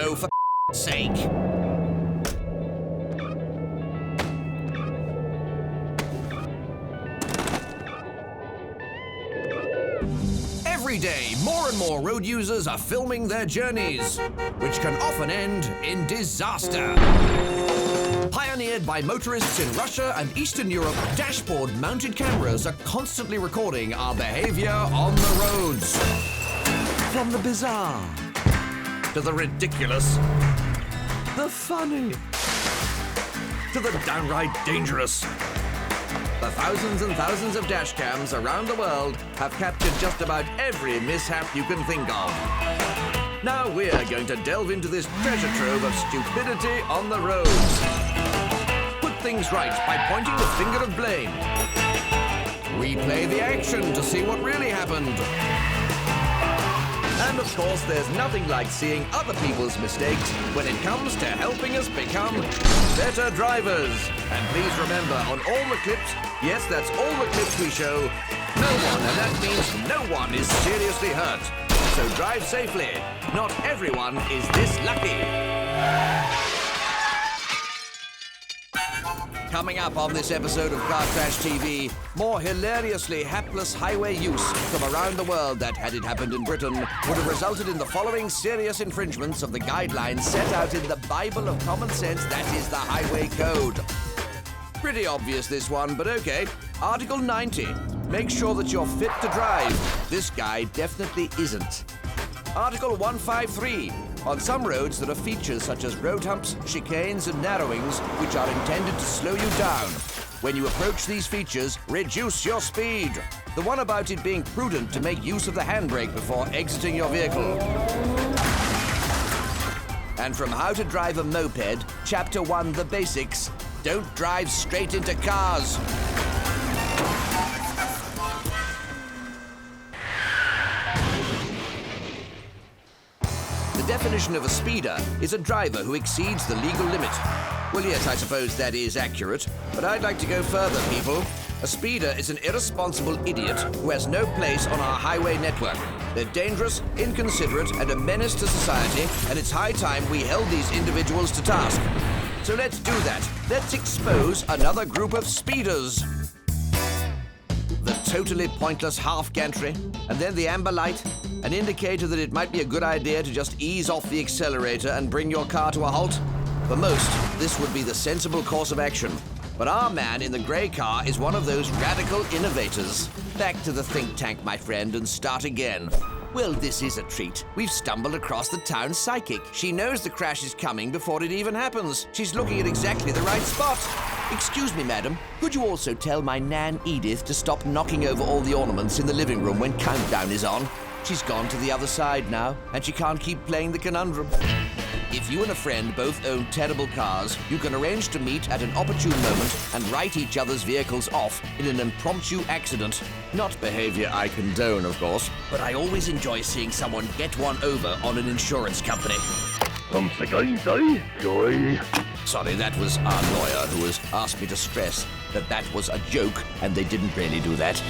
Oh, for sake. Every day, more and more road users are filming their journeys, which can often end in disaster. Pioneered by motorists in Russia and Eastern Europe, dashboard-mounted cameras are constantly recording our behavior on the roads. From the bizarre, to the ridiculous, the funny, to the downright dangerous. The thousands and thousands of dash cams around the world have captured just about every mishap you can think of. Now we're going to delve into this treasure trove of stupidity on the roads. Put things right by pointing the finger of blame. Replay the action to see what really happened. And of course, there's nothing like seeing other people's mistakes when it comes to helping us become better drivers. And please remember, on all the clips, yes, that's all the clips we show, no one, and that means no one, is seriously hurt. So drive safely. Not everyone is this lucky. Coming up on this episode of Car Crash TV, more hilariously hapless highway use from around the world that, had it happened in Britain, would have resulted in the following serious infringements of the guidelines set out in the Bible of common sense that is the Highway Code. Pretty obvious this one, but okay. Article 90. Make sure that you're fit to drive. This guy definitely isn't. Article 153. On some roads, there are features such as road humps, chicanes, and narrowings, which are intended to slow you down. When you approach these features, reduce your speed. The one about it being prudent to make use of the handbrake before exiting your vehicle. And from How to Drive a Moped, Chapter 1, The Basics. Don't drive straight into cars. The definition of a speeder is a driver who exceeds the legal limit. Well, yes, I suppose that is accurate, but I'd like to go further, people. A speeder is an irresponsible idiot who has no place on our highway network. They're dangerous, inconsiderate, and a menace to society, and it's high time we held these individuals to task. So let's do that. Let's expose another group of speeders. The totally pointless half gantry, and then the amber light, an indicator that it might be a good idea to just ease off the accelerator and bring your car to a halt. For most, this would be the sensible course of action. But our man in the grey car is one of those radical innovators. Back to the think tank, my friend, and start again. Well, this is a treat. We've stumbled across the town psychic. She knows the crash is coming before it even happens. She's looking at exactly the right spot. Excuse me, madam. Could you also tell my Nan Edith to stop knocking over all the ornaments in the living room when countdown is on? She's gone to the other side now, and she can't keep playing the conundrum. If you and a friend both own terrible cars, you can arrange to meet at an opportune moment and write each other's vehicles off in an impromptu accident. Not behavior I condone, of course, but I always enjoy seeing someone get one over on an insurance company. Sorry, that was our lawyer who has asked me to stress that that was a joke and they didn't really do that.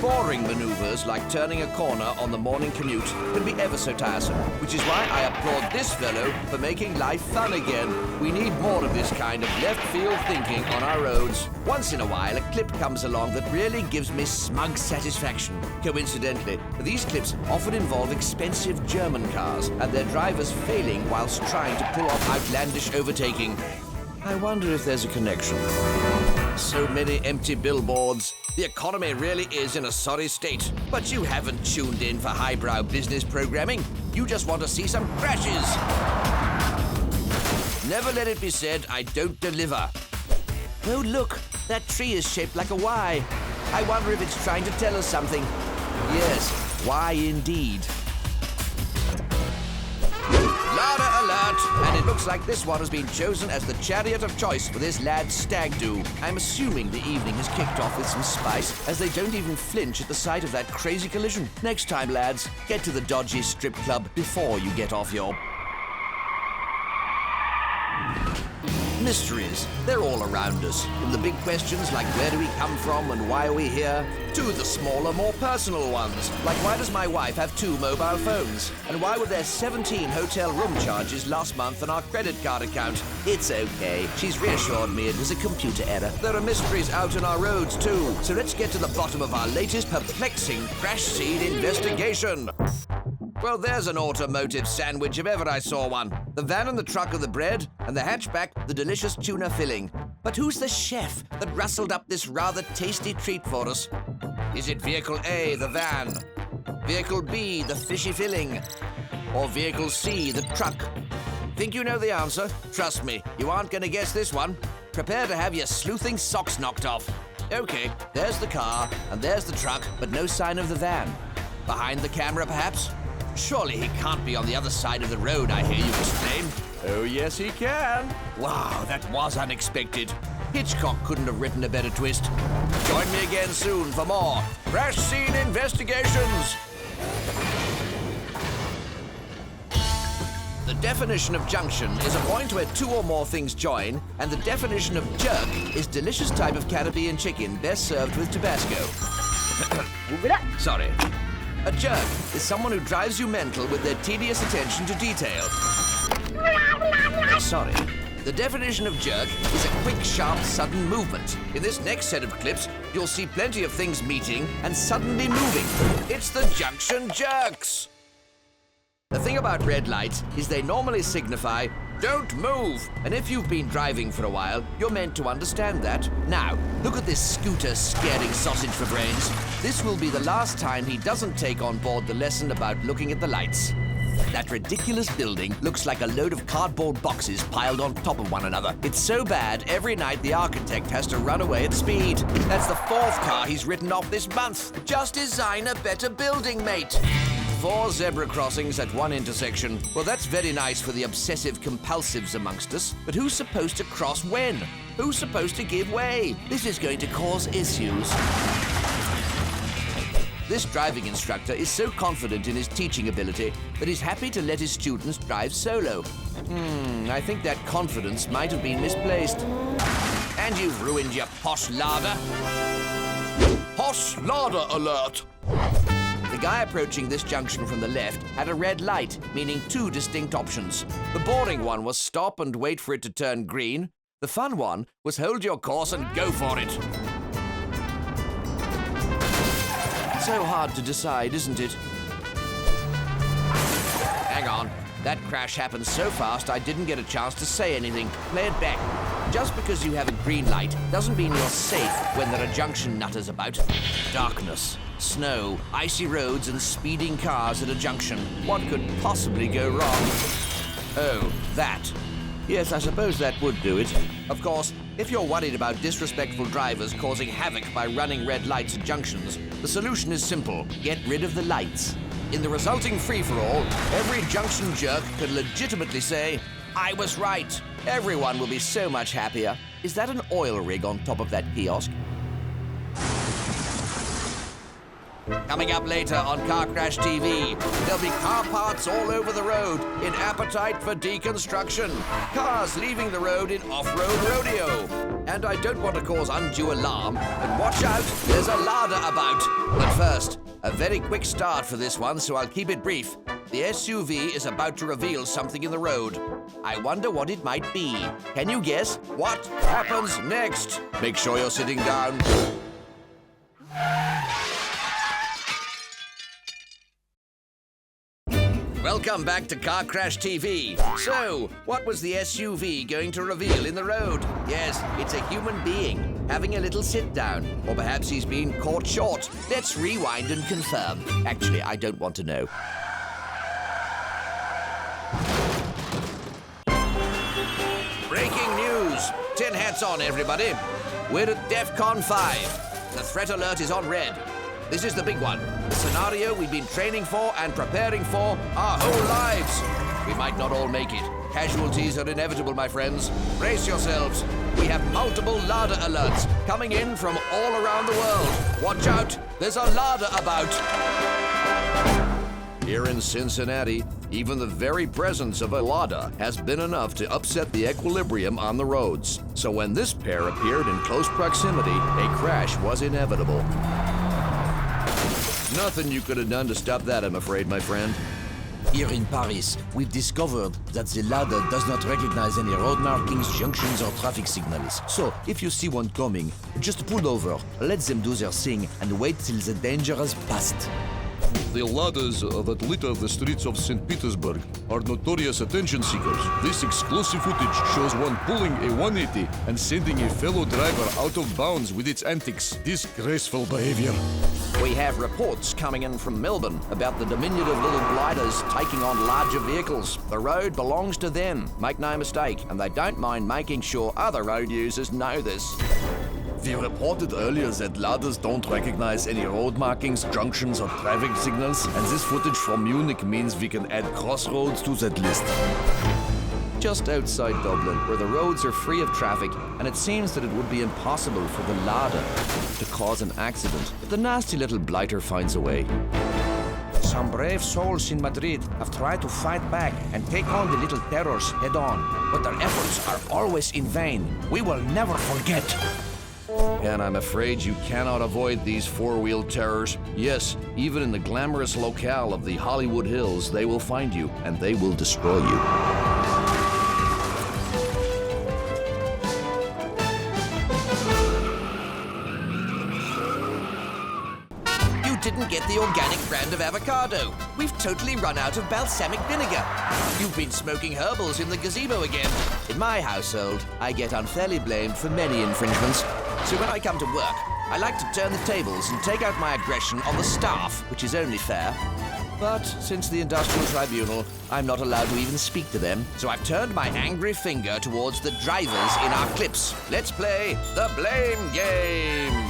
Boring maneuvers like turning a corner on the morning commute can be ever so tiresome, which is why I applaud this fellow for making life fun again. We need more of this kind of left-field thinking on our roads. Once in a while, a clip comes along that really gives me smug satisfaction. Coincidentally, these clips often involve expensive German cars and their drivers failing whilst trying to pull off outlandish overtaking. I wonder if there's a connection. So many empty billboards. The economy really is in a sorry state. But you haven't tuned in for highbrow business programming. You just want to see some crashes. Never let it be said I don't deliver. Oh, look, that tree is shaped like a Y. I wonder if it's trying to tell us something. Yes, Y indeed. Larder alert! And it looks like this one has been chosen as the chariot of choice for this lad's stag do. I'm assuming the evening has kicked off with some spice, as they don't even flinch at the sight of that crazy collision. Next time, lads, get to the dodgy strip club before you get off your... Mysteries, they're all around us. From the big questions like where do we come from and why are we here, to the smaller, more personal ones, like why does my wife have 2 mobile phones? And why were there 17 hotel room charges last month on our credit card account? It's okay. She's reassured me it was a computer error. There are mysteries out on our roads too, so let's get to the bottom of our latest perplexing crash scene investigation. Well, there's an automotive sandwich if ever I saw one. The van and the truck are the bread, and the hatchback, the delicious tuna filling. But who's the chef that rustled up this rather tasty treat for us? Is it Vehicle A, the van? Vehicle B, the fishy filling? Or Vehicle C, the truck? Think you know the answer? Trust me, you aren't going to guess this one. Prepare to have your sleuthing socks knocked off. Okay, there's the car, and there's the truck, but no sign of the van. Behind the camera, perhaps? Surely he can't be on the other side of the road, I hear you exclaim. Oh, yes, he can. Wow, that was unexpected. Hitchcock couldn't have written a better twist. Join me again soon for more Crash Scene Investigations. The definition of junction is a point where 2 or more things join, and the definition of jerk is delicious type of Caribbean chicken best served with Tabasco. Sorry. A jerk is someone who drives you mental with their tedious attention to detail. Sorry. The definition of jerk is a quick, sharp, sudden movement. In this next set of clips, you'll see plenty of things meeting and suddenly moving. It's the junction jerks. The thing about red lights is they normally signify, don't move. And if you've been driving for a while, you're meant to understand that. Now, look at this scooter scaring sausage for brains. This will be the last time he doesn't take on board the lesson about looking at the lights. That ridiculous building looks like a load of cardboard boxes piled on top of one another. It's so bad, every night the architect has to run away at speed. That's the 4th car he's written off this month. Just design a better building, mate. 4 zebra crossings at one intersection. Well, that's very nice for the obsessive compulsives amongst us. But who's supposed to cross when? Who's supposed to give way? This is going to cause issues. This driving instructor is so confident in his teaching ability that he's happy to let his students drive solo. I think that confidence might have been misplaced. And you've ruined your posh larder. Posh larder alert! The guy approaching this junction from the left had a red light, meaning 2 distinct options. The boring one was stop and wait for it to turn green. The fun one was hold your course and go for it. So hard to decide, isn't it? Hang on. That crash happened so fast I didn't get a chance to say anything. Play it back. Just because you have a green light doesn't mean you're safe when there are junction nutters about. Darkness, snow, icy roads, and speeding cars at a junction. What could possibly go wrong? Oh, that. Yes, I suppose that would do it. Of course, if you're worried about disrespectful drivers causing havoc by running red lights at junctions, the solution is simple. Get rid of the lights. In the resulting free-for-all, every junction jerk could legitimately say, I was right. Everyone will be so much happier. Is that an oil rig on top of that kiosk? Coming up later on Car Crash TV, there'll be car parts all over the road in appetite for deconstruction. Cars leaving the road in off-road rodeo. And I don't want to cause undue alarm, but watch out, there's a larder about. But first, a very quick start for this one, so I'll keep it brief. The SUV is about to reveal something in the road. I wonder what it might be. Can you guess what happens next? Make sure you're sitting down. Welcome back to Car Crash TV. So, what was the SUV going to reveal in the road? Yes, it's a human being, having a little sit-down. Or perhaps he's been caught short. Let's rewind and confirm. Actually, I don't want to know. Breaking news. 10 hats on, everybody. We're at DEFCON 5. The threat alert is on red. This is the big one. The scenario we've been training for and preparing for our whole lives. We might not all make it. Casualties are inevitable, my friends. Brace yourselves. We have multiple larder alerts coming in from all around the world. Watch out, there's a larder about. Here in Cincinnati, even the very presence of a Lada has been enough to upset the equilibrium on the roads. So when this pair appeared in close proximity, a crash was inevitable. Nothing you could have done to stop that, I'm afraid, my friend. Here in Paris, we've discovered that the Lada does not recognize any road markings, junctions, or traffic signals. So, if you see one coming, just pull over, let them do their thing, and wait till the danger has passed. The Ladas that litter the streets of St. Petersburg are notorious attention seekers. This exclusive footage shows one pulling a 180 and sending a fellow driver out of bounds with its antics. Disgraceful behavior. We have reports coming in from Melbourne about the diminutive little gliders taking on larger vehicles. The road belongs to them, make no mistake, and they don't mind making sure other road users know this. We reported earlier that Ladas don't recognize any road markings, junctions, or traffic signals, and this footage from Munich means we can add crossroads to that list. Just outside Dublin, where the roads are free of traffic, and it seems that it would be impossible for the Lada to cause an accident. But the nasty little blighter finds a way. Some brave souls in Madrid have tried to fight back and take on the little terrors head on, but their efforts are always in vain. We will never forget. And I'm afraid you cannot avoid these four-wheeled terrors. Yes, even in the glamorous locale of the Hollywood Hills, they will find you, and they will destroy you. Didn't get the organic brand of avocado. We've totally run out of balsamic vinegar. You've been smoking herbals in the gazebo again. In my household, I get unfairly blamed for many infringements. So when I come to work, I like to turn the tables and take out my aggression on the staff, which is only fair. But since the industrial tribunal, I'm not allowed to even speak to them. So I've turned my angry finger towards the drivers in our clips. Let's play the blame game.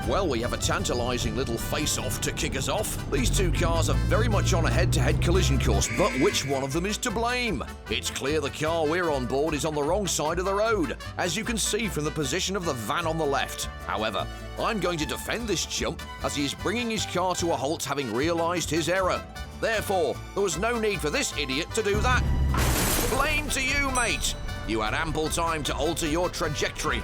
Well, we have a tantalizing little face-off to kick us off. These two cars are very much on a head-to-head collision course, but which one of them is to blame? It's clear the car we're on board is on the wrong side of the road, as you can see from the position of the van on the left. However, I'm going to defend this chump as he is bringing his car to a halt, having realised his error. Therefore, there was no need for this idiot to do that. Blame to you, mate. You had ample time to alter your trajectory.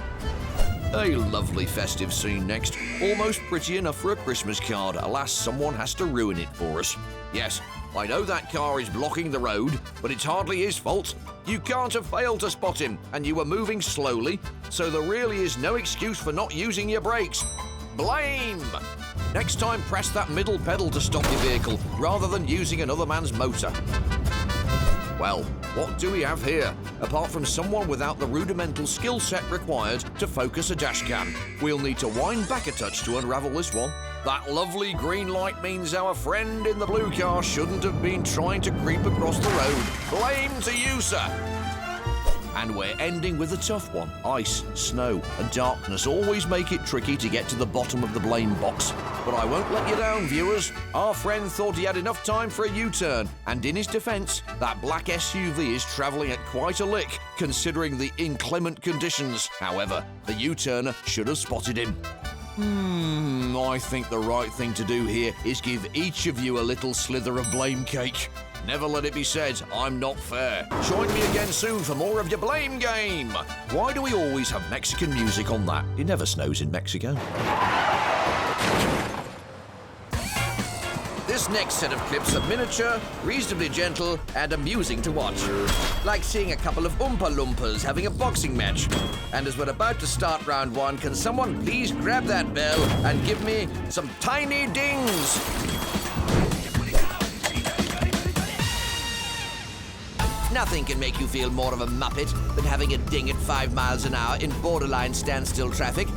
A lovely festive scene next. Almost pretty enough for a Christmas card. Alas, someone has to ruin it for us. Yes, I know that car is blocking the road, but it's hardly his fault. You can't have failed to spot him, and you were moving slowly, so there really is no excuse for not using your brakes. Blame! Next time, press that middle pedal to stop your vehicle, rather than using another man's motor. Well, what do we have here? Apart from someone without the rudimental skill set required to focus a dashcam, we'll need to wind back a touch to unravel this one. That lovely green light means our friend in the blue car shouldn't have been trying to creep across the road. Blame to you, sir! And we're ending with a tough one. Ice, snow, and darkness always make it tricky to get to the bottom of the blame box. But I won't let you down, viewers. Our friend thought he had enough time for a U-turn, and in his defense, that black SUV is traveling at quite a lick, considering the inclement conditions. However, the U-turner should have spotted him. I think the right thing to do here is give each of you a little slither of blame cake. Never let it be said, I'm not fair. Join me again soon for more of your blame game. Why do we always have Mexican music on that? It never snows in Mexico. This next set of clips are miniature, reasonably gentle, and amusing to watch. Like seeing a couple of Oompa Loompas having a boxing match. And as we're about to start round one, can someone please grab that bell and give me some tiny dings? Nothing can make you feel more of a muppet than having a ding at 5 miles an hour in borderline standstill traffic.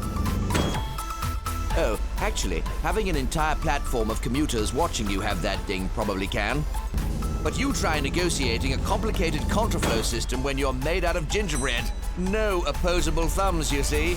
Oh, actually, having an entire platform of commuters watching you have that ding probably can. But you try negotiating a complicated contraflow system when you're made out of gingerbread. No opposable thumbs, you see.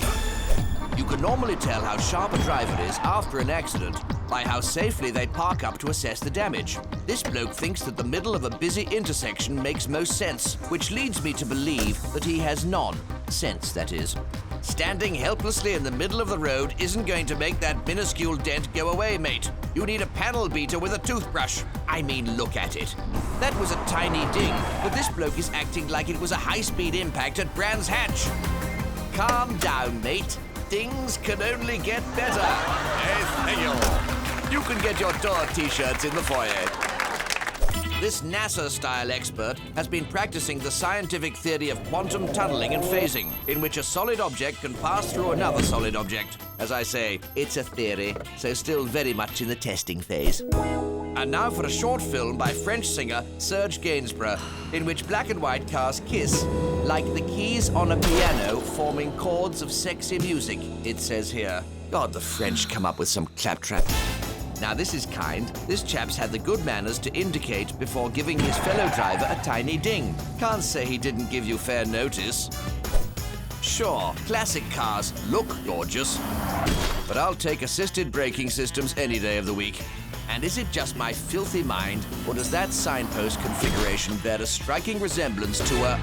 You can normally tell how sharp a driver is after an accident by how safely they park up to assess the damage. This bloke thinks that the middle of a busy intersection makes most sense, which leads me to believe that he has none. Sense, that is. Standing helplessly in the middle of the road isn't going to make that minuscule dent go away, mate. You need a panel beater with a toothbrush. I mean, look at it. That was a tiny ding, but this bloke is acting like it was a high-speed impact at Brands Hatch. Calm down, mate. Things can only get better. Hey, thank you. You can get your door t-shirts in the foyer. This NASA-style expert has been practicing the scientific theory of quantum tunneling and phasing, in which a solid object can pass through another solid object. As I say, it's a theory, so still very much in the testing phase. And now for a short film by French singer Serge Gainsbourg, in which black and white cars kiss, like the keys on a piano forming chords of sexy music, it says here. God, the French come up with some claptrap. Now this is kind. This chap's had the good manners to indicate before giving his fellow driver a tiny ding. Can't say he didn't give you fair notice. Sure, classic cars look gorgeous, but I'll take assisted braking systems any day of the week. And is it just my filthy mind, or does that signpost configuration bear a striking resemblance to a...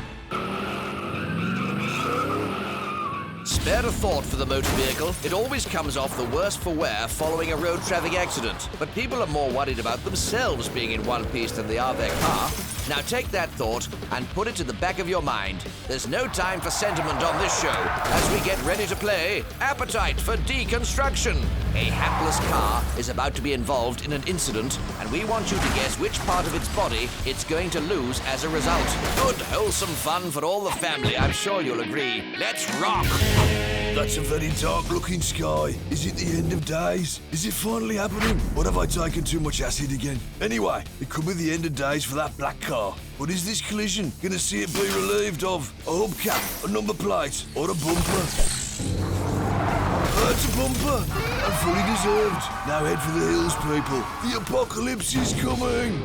Spare a thought for the motor vehicle. It always comes off the worse for wear following a road traffic accident. But people are more worried about themselves being in one piece than they are their car. Now take that thought and put it to the back of your mind. There's no time for sentiment on this show as we get ready to play Appetite for Deconstruction. A hapless car is about to be involved in an incident, and we want you to guess which part of its body it's going to lose as a result. Good, wholesome fun for all the family, I'm sure you'll agree. Let's rock! That's a very dark-looking sky. Is it the end of days? Is it finally happening? Or have I taken too much acid again? Anyway, it could be the end of days for that black car. But is this collision gonna see it be relieved of a hubcap, a number plate, or a bumper? It's a bumper, and fully deserved. Now head for the hills, people. The apocalypse is coming.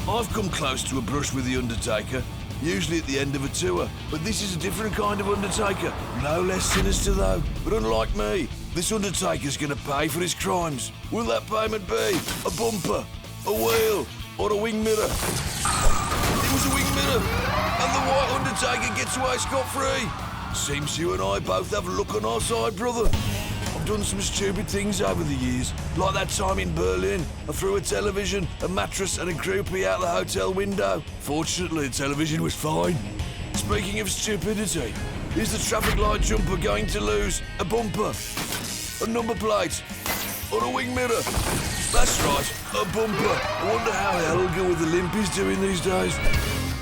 I've come close to a brush with the Undertaker, usually at the end of a tour, but this is a different kind of Undertaker. No less sinister though, but unlike me, this Undertaker's gonna pay for his crimes. Will that payment be a bumper, a wheel, or a wing mirror? It was a wing mirror, and the white Undertaker gets away scot-free. Seems you and I both have luck on our side, brother. I've done some stupid things over the years, like that time in Berlin. I threw a television, a mattress and a groupie out the hotel window. Fortunately, the television was fine. Speaking of stupidity, is the traffic light jumper going to lose a bumper, a number plate, or a wing mirror? That's right, a bumper. I wonder how Helga with the limp is doing these days.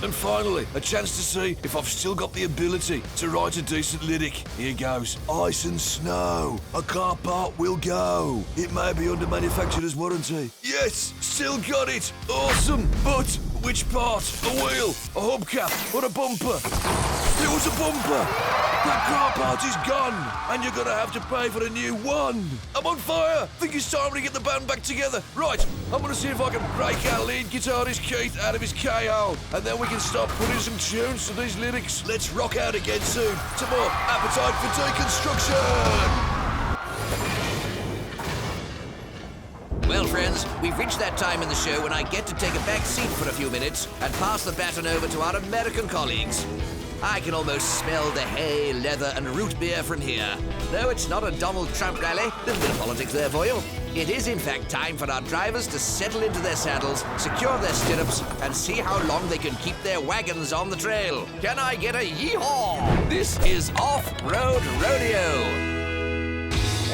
And finally, a chance to see if I've still got the ability to write a decent lyric. Here goes. Ice and snow, a car part will go. It may be under manufacturer's warranty. Yes, still got it. Awesome. But which part? A wheel, a hubcap, or a bumper? It was a bumper. That car part is gone, and you're gonna have to pay for a new one. I'm on fire. Think it's time to get the band back together. Right, I'm gonna see if I can break our lead guitarist Keith out of his KO, and then we can start putting some tunes to these lyrics. Let's rock out again soon to more Appetite for Deconstruction. Well, friends, we've reached that time in the show when I get to take a back seat for a few minutes and pass the baton over to our American colleagues. I can almost smell the hay, leather, and root beer from here. No, it's not a Donald Trump rally. Little bit of politics there for you. It is, in fact, time for our drivers to settle into their saddles, secure their stirrups, and see how long they can keep their wagons on the trail. Can I get a yee-haw? This is Off-Road Rodeo.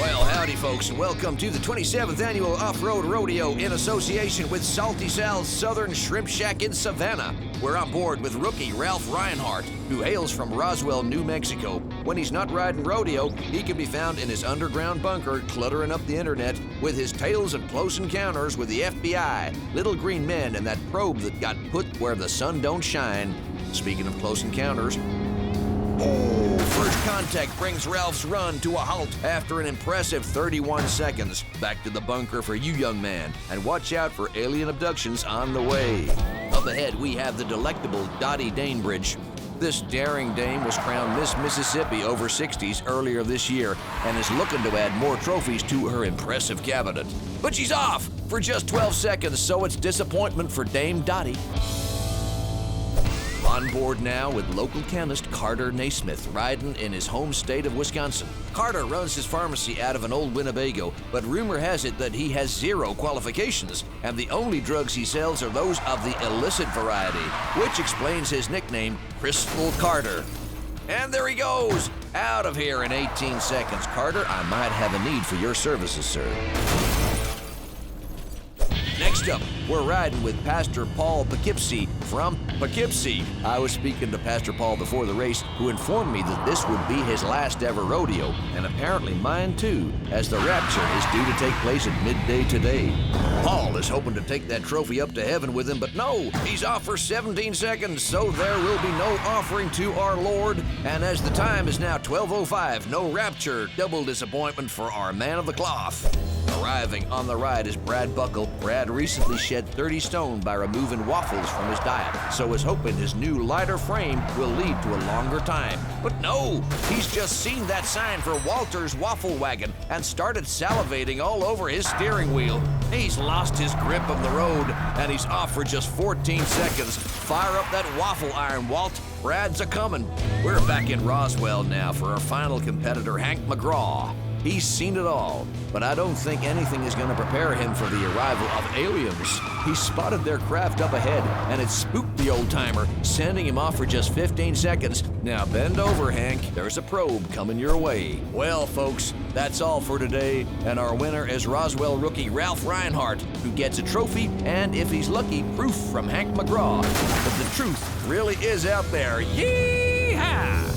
Well, howdy, folks, and welcome to the 27th Annual Off-Road Rodeo in association with Salty Sal's Southern Shrimp Shack in Savannah. We're on board with rookie Ralph Reinhardt, who hails from Roswell, New Mexico. When he's not riding rodeo, he can be found in his underground bunker cluttering up the internet with his tales of close encounters with the FBI, little green men, and that probe that got put where the sun don't shine. Speaking of close encounters, first contact brings Ralph's run to a halt after an impressive 31 seconds. Back to the bunker for you, young man, and watch out for alien abductions on the way. Up ahead, we have the delectable Dottie Danebridge. This daring dame was crowned Miss Mississippi over 60s earlier this year and is looking to add more trophies to her impressive cabinet. But she's off for just 12 seconds, so it's disappointment for Dame Dottie. On board now with local chemist Carter Naismith riding in his home state of Wisconsin. Carter runs his pharmacy out of an old Winnebago, but rumor has it that he has 0 qualifications, and the only drugs he sells are those of the illicit variety, which explains his nickname, Crystal Carter. And there he goes, out of here in 18 seconds. Carter, I might have a need for your services, sir. Next up, we're riding with Pastor Paul Poughkeepsie from Poughkeepsie. I was speaking to Pastor Paul before the race, who informed me that this would be his last ever rodeo, and apparently mine too, as the rapture is due to take place at midday today. Paul is hoping to take that trophy up to heaven with him, but no, he's off for 17 seconds, so there will be no offering to our Lord. And as the time is now 12:05, no rapture, double disappointment for our man of the cloth. Arriving on the ride is Brad Buckle. Brad recently shed 30 stone by removing waffles from his diet, so is hoping his new lighter frame will lead to a longer time. But no, he's just seen that sign for Walter's Waffle Wagon and started salivating all over his steering wheel. He's lost his grip of the road, and he's off for just 14 seconds. Fire up that waffle iron, Walt. Brad's a-comin'. We're back in Roswell now for our final competitor, Hank McGraw. He's seen it all, but I don't think anything is going to prepare him for the arrival of aliens. He spotted their craft up ahead, and it spooked the old-timer, sending him off for just 15 seconds. Now bend over, Hank. There's a probe coming your way. Well, folks, that's all for today, and our winner is Roswell rookie Ralph Reinhardt, who gets a trophy and, if he's lucky, proof from Hank McGraw. But the truth really is out there. Yee-haw!